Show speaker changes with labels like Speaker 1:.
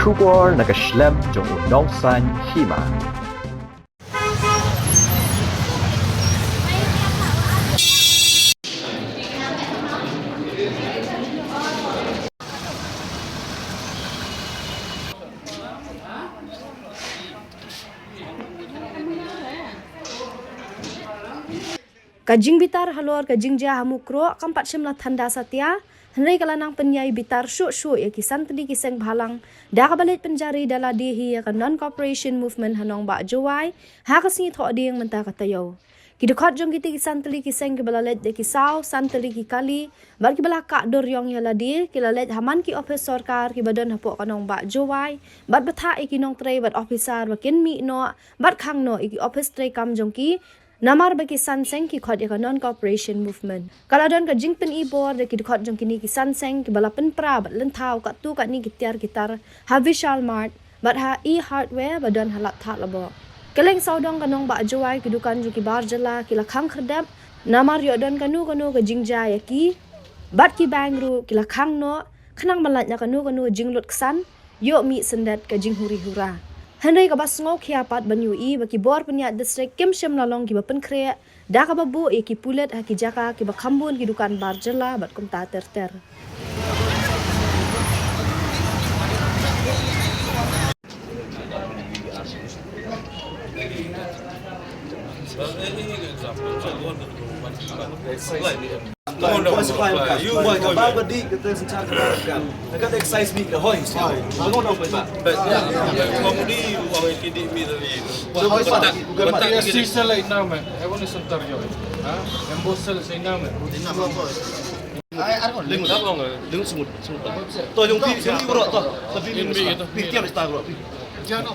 Speaker 1: Kubor nakaslem jong unongsan hima.
Speaker 2: Kajing bitar halor kajing ja hamukro kampat shimla thanda satya henry kalanang penyai bitar syuk ya kisan tadi kiseng bhalang da kabalit penjari dala dihi ya non cooperation movement hanong ba jowai ha kasni tho ding menta katayo kidukhat jong kiti kisan tali kiseng kibalalet de kisau san tali kikali bar kibala ka dor yong ya ladi kilalet haman ki office sarkar ki badan hapo kanong ba jowai bat batha ikinong tray bat officer bakin mi no bat khang no iki office tray kam jong ki Namar bagi sanseng ki khot ya non-cooperation movement. Kalau don ka jingpen ibor de ki khot jong kini ki sanseng ki balapen pra bat lentau kat tu kat ni gitiar gitar ha Vishal Mart bat ha e-hardware badon halat tha labo. Keleng saudong kanong ba jowai ki dukan jo ki bar jala ki lakhang kherdap namar yo don kanu ka jingja ya ki bat ki bangru ki lakhang no khanang malat nya kanu jinglut ksan yo mi sendat ka jinghuri hura. Henry ka basngok khiapat banyu I baki bor penyat distrik Kim Shim lalong ki bapen kre da ka babu e ki pulet ha ki jaka ki bakhambun ki dukan bar jela bat kum ta ter.
Speaker 3: You want to buy what deep kita sencang kan. Dekat excise meat ke hoi. Bangun dong pak.
Speaker 4: Komudi uang itu di tadi.
Speaker 5: Batia sisa lain nama. Ewan ni sentar jo. Embosel saya nama.
Speaker 3: Lengut apa enggak? Lengut semut. Toh yung pi sini bro toh. Tapi pi tiap sta bro.
Speaker 5: Jangan.